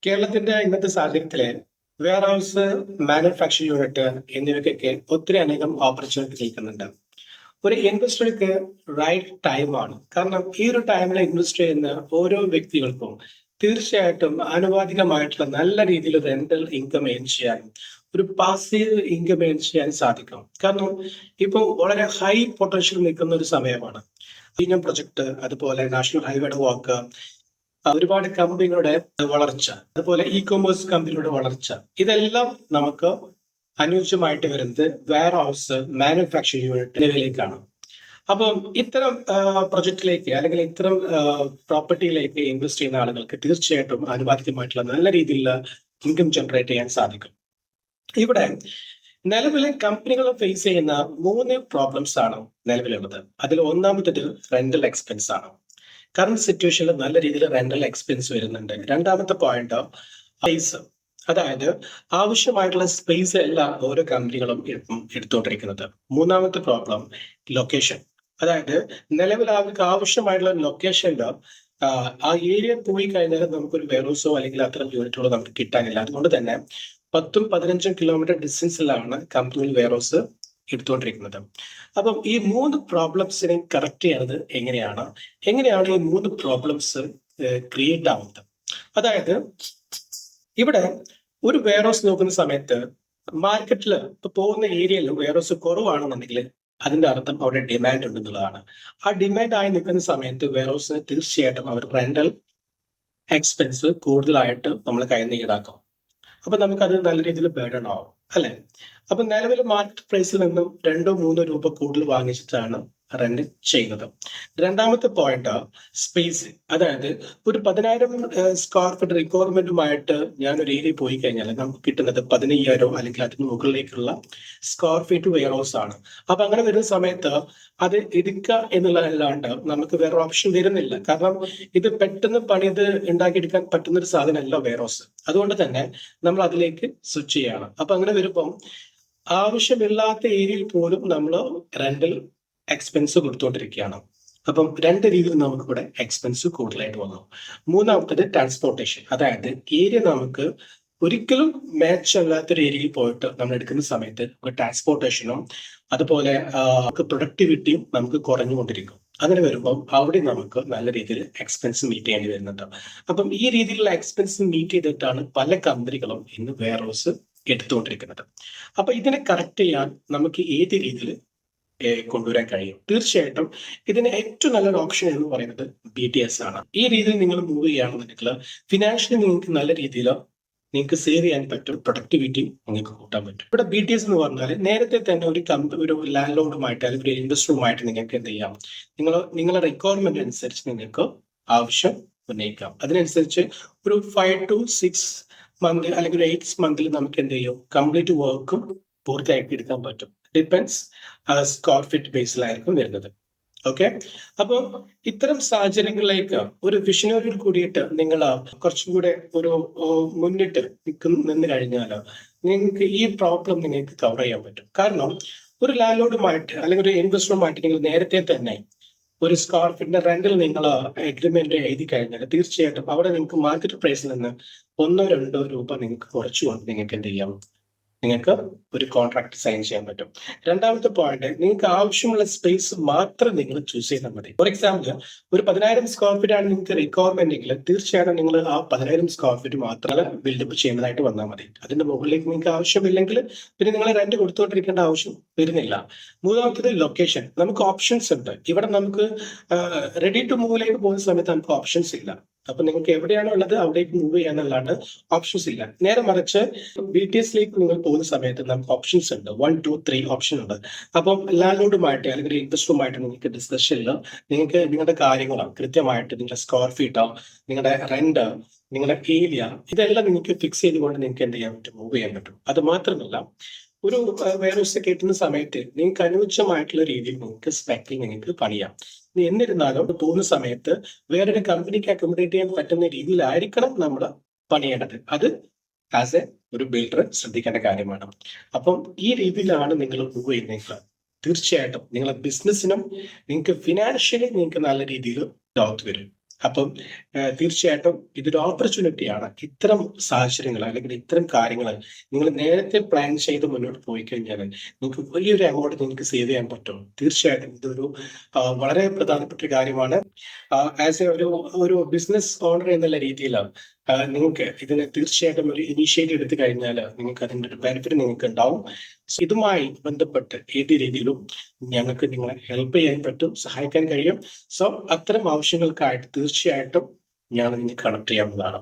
കേരളത്തിന്റെ ഇന്നത്തെ സാഹചര്യത്തില് വെയർ ഹൗസ്, മാനുഫാക്ചറിംഗ് യൂണിറ്റ് എന്നിവയ്ക്കൊക്കെ ഒത്തിരി അനേകം ഓപ്പർച്യൂണിറ്റി നിൽക്കുന്നുണ്ട്. ഒരു ഇൻവെസ്റ്റർക്ക് റൈറ്റ് ടൈമാണ്. കാരണം ഈ ഒരു ടൈമിൽ ഇൻവെസ്റ്റ് ചെയ്യുന്ന ഓരോ വ്യക്തികൾക്കും തീർച്ചയായിട്ടും ആനുപാതികമായിട്ടുള്ള നല്ല രീതിയിൽ റെന്റൽ ഇൻകം ഏൺ ചെയ്യാനും ഒരു പാസീവ് ഇൻകം ഏൺ ചെയ്യാൻ സാധിക്കും. കാരണം ഇപ്പോൾ വളരെ ഹൈ പൊട്ടൻഷ്യൽ നിൽക്കുന്ന ഒരു സമയമാണ്. വിഴിഞ്ഞം പ്രൊജക്ട്, അതുപോലെ നാഷണൽ ഹൈവേയുടെ വർക്ക്, ഒരുപാട് കമ്പനികളുടെ വളർച്ച, അതുപോലെ ഇ കൊമേഴ്സ് കമ്പനികളുടെ വളർച്ച, ഇതെല്ലാം നമുക്ക് അനുയോജ്യമായിട്ട് വരുന്നത് വെയർ ഹൗസ്, മാനുഫാക്ചറിംഗ് യൂണിറ്റ് എന്നിവയിലേക്കാണ്. അപ്പം ഇത്തരം പ്രൊജക്റ്റിലേക്ക് അല്ലെങ്കിൽ ഇത്തരം പ്രോപ്പർട്ടിയിലേക്ക് ഇൻവെസ്റ്റ് ചെയ്യുന്ന ആളുകൾക്ക് തീർച്ചയായിട്ടും ആനുപാതികമായിട്ടുള്ള നല്ല രീതിയിലുള്ള ഇൻകം ജനറേറ്റ് ചെയ്യാൻ സാധിക്കും. ഇവിടെ നിലവിലെ കമ്പനികൾ ഫേസ് ചെയ്യുന്ന 3 പ്രോബ്ലംസ് ആണ് നിലവിലുള്ളത്. അതിൽ ഒന്നാമത്തേത് റെന്റൽ എക്സ്പെൻസ് ആണ്. കറന്റ് സിറ്റുവേഷനിൽ നല്ല രീതിയിൽ റെന്റൽ എക്സ്പെൻസ് വരുന്നുണ്ട്. രണ്ടാമത്തെ പോയിന്റ് സ്പേസ്, അതായത് ആവശ്യമായിട്ടുള്ള സ്പേസ് അല്ല ഓരോ കമ്പനികളും എടുത്തുകൊണ്ടിരിക്കുന്നത്. മൂന്നാമത്തെ പ്രോബ്ലം ലൊക്കേഷൻ, അതായത് നിലവിൽ അവർക്ക് ആവശ്യമായിട്ടുള്ള ലൊക്കേഷനിൽ ആ ഏരിയ പോയി കഴിഞ്ഞാൽ നമുക്കൊരു വെയർഹൗസോ അല്ലെങ്കിൽ അത്തരം യൂണിറ്റുകളോ നമുക്ക് കിട്ടാനില്ല. അതുകൊണ്ട് തന്നെ 10-15 കിലോമീറ്റർ ഡിസ്റ്റൻസിലാണ് കമ്പനികൾ വെയർഹൗസ് എടുത്തുകൊണ്ടിരിക്കുന്നത്. അപ്പം ഈ 3 പ്രോബ്ലംസിനെ കറക്റ്റ് ചെയ്യുന്നത് എങ്ങനെയാണ് ഈ 3 പ്രോബ്ലംസ് ക്രിയേറ്റ് ആവുന്നത്? അതായത് ഇവിടെ ഒരു വെയർഹൗസ് നോക്കുന്ന സമയത്ത് മാർക്കറ്റിൽ ഇപ്പൊ പോകുന്ന ഏരിയയിൽ വെയർഹൗസ് കുറവാണെന്നുണ്ടെങ്കിൽ അതിന്റെ അർത്ഥം അവിടെ ഡിമാൻഡ് ഉണ്ടെന്നുള്ളതാണ്. ആ ഡിമാൻഡ് ആയി നിൽക്കുന്ന സമയത്ത് വെയർഹൗസിന് തീർച്ചയായിട്ടും അവർ റെന്റൽ എക്സ്പെൻസ് കൂടുതലായിട്ട് നമ്മൾ കയ്യിൽ നിന്ന് ഈടാക്കും. അപ്പൊ നമുക്കത് നല്ല രീതിയിൽ ബേർഡൺ ആവും, അല്ലെ? അപ്പൊ നിലവിൽ മാർക്കറ്റ് പ്രൈസിൽ നിന്നും 2-3 രൂപ കൂടുതൽ വാങ്ങിച്ചിട്ടാണ് റെന്റ് ചെയ്യുന്നത്. രണ്ടാമത്തെ പോയിന്റ് സ്പേസ്, അതായത് ഒരു 10,000 സ്ക്വയർ ഫീറ്റ് റിക്വയർമെന്റുമായിട്ട് ഞാൻ ഒരു ഏരിയ പോയി കഴിഞ്ഞാൽ നമുക്ക് കിട്ടുന്നത് 15,000 അല്ലെങ്കിൽ അതിന് മുകളിലേക്കുള്ള സ്ക്വയർ ഫീറ്റ് വെയർ ഹൗസ് ആണ്. അപ്പൊ അങ്ങനെ വരുന്ന സമയത്ത് അത് എടുക്കുക എന്നുള്ളതല്ലാണ്ട് നമുക്ക് വേറെ ഓപ്ഷൻ വരുന്നില്ല. കാരണം ഇത് പെട്ടെന്ന് പണിത് ഉണ്ടാക്കിയെടുക്കാൻ പറ്റുന്ന ഒരു സാധനമല്ല വെയർ ഹൗസ്. അതുകൊണ്ട് തന്നെ നമ്മൾ അതിലേക്ക് സ്വിച്ച് ചെയ്യണം. അപ്പൊ അങ്ങനെ വരുമ്പം ആവശ്യമില്ലാത്ത ഏരിയയിൽ പോലും നമ്മൾ റെന്റൽ എക്സ്പെൻസ് കൊടുത്തുകൊണ്ടിരിക്കുകയാണ്. അപ്പം 2 രീതിയിൽ നമുക്ക് ഇവിടെ എക്സ്പെൻസ് കൂടുതലായിട്ട് വന്നു. മൂന്നാമത്തത് ട്രാൻസ്പോർട്ടേഷൻ, അതായത് ഏരിയ നമുക്ക് ഒരിക്കലും മാച്ച് അല്ലാത്തൊരു ഏരിയയിൽ പോയിട്ട് നമ്മൾ എടുക്കുന്ന സമയത്ത് ട്രാൻസ്പോർട്ടേഷനും അതുപോലെ പ്രൊഡക്ടിവിറ്റിയും നമുക്ക് കുറഞ്ഞുകൊണ്ടിരിക്കും. അങ്ങനെ വരുമ്പോൾ അവിടെ നമുക്ക് നല്ല രീതിയിൽ എക്സ്പെൻസ് മീറ്റ് ചെയ്യേണ്ടി വരുന്നുണ്ട്. അപ്പം ഈ രീതിയിലുള്ള എക്സ്പെൻസ് മീറ്റ് ചെയ്തിട്ടാണ് പല കമ്പനികളും ഇന്ന് വെയർ ഹൗസ് എടുത്തുകൊണ്ടിരിക്കുന്നത്. അപ്പൊ ഇതിനെ കറക്റ്റ് ചെയ്യാൻ നമുക്ക് ഏത് രീതിയിൽ കൊണ്ടുവരാൻ കഴിയും? തീർച്ചയായിട്ടും ഇതിന് ഏറ്റവും നല്ലൊരു ഓപ്ഷൻ എന്ന് പറയുന്നത് BTS ആണ്. ഈ രീതിയിൽ നിങ്ങൾ മൂവ് ചെയ്യുകയാണെന്നുണ്ടെങ്കിൽ ഫിനാൻഷ്യലി നിങ്ങൾക്ക് നല്ല രീതിയിൽ നിങ്ങൾക്ക് സേവ് ചെയ്യാൻ പറ്റും, പ്രൊഡക്ടിവിറ്റി നിങ്ങൾക്ക് കൂട്ടാൻ പറ്റും. ഇവിടെ BTS എന്ന് പറഞ്ഞാൽ നേരത്തെ തന്നെ ഒരു ലാൻഡ് ലോഡുമായിട്ട് അല്ലെങ്കിൽ ഒരു ഇൻവെസ്റ്ററുമായിട്ട് നിങ്ങൾക്ക് എന്ത് ചെയ്യാം, നിങ്ങളുടെ റിക്വയർമെന്റ് അനുസരിച്ച് നിങ്ങൾക്ക് ആവശ്യം ഉന്നയിക്കാം. അതിനനുസരിച്ച് ഒരു 5 to 6 മന്ത് അല്ലെങ്കിൽ 8 മന്തിൽ നമുക്ക് എന്ത് ചെയ്യും, കംപ്ലീറ്റ് വർക്കും പൂർത്തിയാക്കി എടുക്കാൻ പറ്റും. ഡിപ്പെൻസ് സ്ക്വയർ ഫീറ്റ് ബേസിലായിരിക്കും വരുന്നത്. ഓക്കെ, അപ്പോൾ ഇത്തരം സാഹചര്യങ്ങളിലേക്ക് ഒരു വിഷനറിയോട് കൂടിയിട്ട് നിങ്ങൾ കുറച്ചും കൂടെ ഒരു മുന്നിട്ട് നിന്ന് കഴിഞ്ഞാൽ നിങ്ങൾക്ക് ഈ പ്രോബ്ലം നിങ്ങൾക്ക് കവർ ചെയ്യാൻ പറ്റും. കാരണം ഒരു ലാൻഡ് ലോഡുമായിട്ട് അല്ലെങ്കിൽ ഒരു ഇൻവെസ്റ്ററുമായിട്ട് നിങ്ങൾ നേരത്തെ തന്നെ ഒരു സ്ക്വയർ ഫീറ്റിന്റെ റെന്റിൽ നിങ്ങൾ എഗ്രിമെന്റ് എഴുതി കഴിഞ്ഞാൽ തീർച്ചയായിട്ടും അവിടെ നിങ്ങൾക്ക് മാർക്കറ്റ് പ്രൈസിൽ നിന്ന് 1-2 രൂപ നിങ്ങൾക്ക് കുറച്ചുകൊണ്ട് നിങ്ങൾക്ക് എന്ത് ചെയ്യാം, നിങ്ങൾക്ക് ഒരു കോൺട്രാക്ട് സൈൻ ചെയ്യാൻ പറ്റും. രണ്ടാമത്തെ പോയിന്റ്, നിങ്ങൾക്ക് ആവശ്യമുള്ള സ്പേസ് മാത്രം നിങ്ങൾ ചൂസ് ചെയ്താൽ മതി. ഫോർ എക്സാമ്പിൾ ഒരു 10,000 സ്ക്വയർ ഫീറ്റ് ആണ് നിങ്ങൾക്ക് റിക്വയർമെന്റ് എങ്കിൽ തീർച്ചയായിട്ടും നിങ്ങൾ ആ 10,000 സ്ക്വയർ ഫീറ്റ് മാത്രം ബിൽഡപ്പ് ചെയ്യുന്നതായിട്ട് വന്നാൽ മതി. അതിന്റെ മുകളിലേക്ക് നിങ്ങൾക്ക് ആവശ്യമില്ലെങ്കിൽ പിന്നെ നിങ്ങൾ റെന്റ് കൊടുത്തുകൊണ്ടിരിക്കേണ്ട ആവശ്യം വരുന്നില്ല. മൂന്നാമത്തത് ലൊക്കേഷൻ, നമുക്ക് ഓപ്ഷൻസ് ഉണ്ട്. ഇവിടെ നമുക്ക് റെഡി ടു മൂവിലേക്ക് പോകുന്ന സമയത്ത് നമുക്ക് ഓപ്ഷൻസ് ഇല്ല. അപ്പൊ നിങ്ങൾക്ക് എവിടെയാണോ ഉള്ളത് അവിടേക്ക് മൂവ് ചെയ്യാനല്ലാണ്ട് ഓപ്ഷൻസ് ഇല്ല. നേരെ മറിച്ച് BTSലേക്ക് നിങ്ങൾ പോകുന്ന സമയത്ത് നമുക്ക് ഓപ്ഷൻസ് ഉണ്ട്. 1, 2, 3 ഓപ്ഷൻ ഉണ്ട്. അപ്പം ലാൻഡ് ലോഡുമായിട്ട് അല്ലെങ്കിൽ ഇൻവെസ്റ്ററുമായിട്ട് നിങ്ങൾക്ക് ഡിസ്കഷനിൽ നിങ്ങൾക്ക് നിങ്ങളുടെ കാര്യങ്ങളോ കൃത്യമായിട്ട് നിങ്ങളുടെ സ്ക്വയർ ഫീറ്റോ നിങ്ങളുടെ റെന്റ് നിങ്ങളുടെ ഏരിയ ഇതെല്ലാം നിങ്ങൾക്ക് ഫിക്സ് ചെയ്തുകൊണ്ട് നിങ്ങൾക്ക് എന്ത് ചെയ്യാൻ പറ്റും, മൂവ് ചെയ്യാൻ പറ്റും. അത് മാത്രമല്ല ഒരു വെയർഹൗസ് കെട്ടുന്ന സമയത്ത് നിങ്ങൾക്ക് അനുയോജ്യമായിട്ടുള്ള രീതിയിൽ നിങ്ങൾക്ക് സ്പെക്കിൽ നിങ്ങൾക്ക് പണിയാം. എന്നിരുന്നാലും പോകുന്ന സമയത്ത് വേറൊരു കമ്പനിക്ക് അക്കോമഡേറ്റ് ചെയ്യാൻ പറ്റുന്ന രീതിയിലായിരിക്കണം നമ്മൾ പണിയേണ്ടത്. അത് ആസ് ഒരു ബിൽഡർ ശ്രദ്ധിക്കേണ്ട കാര്യമാണ്. അപ്പം ഈ രീതിയിലാണ് നിങ്ങൾ മൂവ് ചെയ്യുന്നതെങ്കിൽ തീർച്ചയായിട്ടും നിങ്ങളെ ബിസിനസ്സിനും നിങ്ങൾക്ക് ഫിനാൻഷ്യലി നിങ്ങൾക്ക് നല്ല രീതിയിൽ ഗ്രോത്ത് വരും. അപ്പം തീർച്ചയായിട്ടും ഇതൊരു ഓപ്പർച്യൂണിറ്റിയാണ്. ഇത്തരം സാഹചര്യങ്ങൾ അല്ലെങ്കിൽ ഇത്തരം കാര്യങ്ങൾ നിങ്ങൾ നേരത്തെ പ്ലാൻ ചെയ്ത് മുന്നോട്ട് പോയി കഴിഞ്ഞാൽ നിങ്ങൾക്ക് വലിയൊരു എമൗണ്ട് നിങ്ങൾക്ക് സേവ് ചെയ്യാൻ പറ്റും. തീർച്ചയായിട്ടും ഇതൊരു വളരെ പ്രധാനപ്പെട്ട ഒരു കാര്യമാണ്. ആസ് എ ഒരു ബിസിനസ് ഓണർ എന്നുള്ള രീതിയിലാണ് നിങ്ങൾക്ക് ഇതിനെ തീർച്ചയായിട്ടും ഒരു ഇനീഷ്യേറ്റീവ് എടുത്തു കഴിഞ്ഞാൽ നിങ്ങൾക്ക് അതിൻ്റെ ഒരു ബെനിഫിറ്റ് നിങ്ങൾക്ക് ഉണ്ടാവും. ഇതുമായി ബന്ധപ്പെട്ട് ഏത് രീതിയിലും ഞങ്ങൾക്ക് നിങ്ങളെ ഹെൽപ്പ് ചെയ്യാൻ പറ്റും, സഹായിക്കാൻ കഴിയും. സോ അത്തരം ആവശ്യങ്ങൾക്കായിട്ട് തീർച്ചയായിട്ടും ഞാൻ നിങ്ങൾക്ക് കണക്ട് ചെയ്യാവുന്നതാണ്.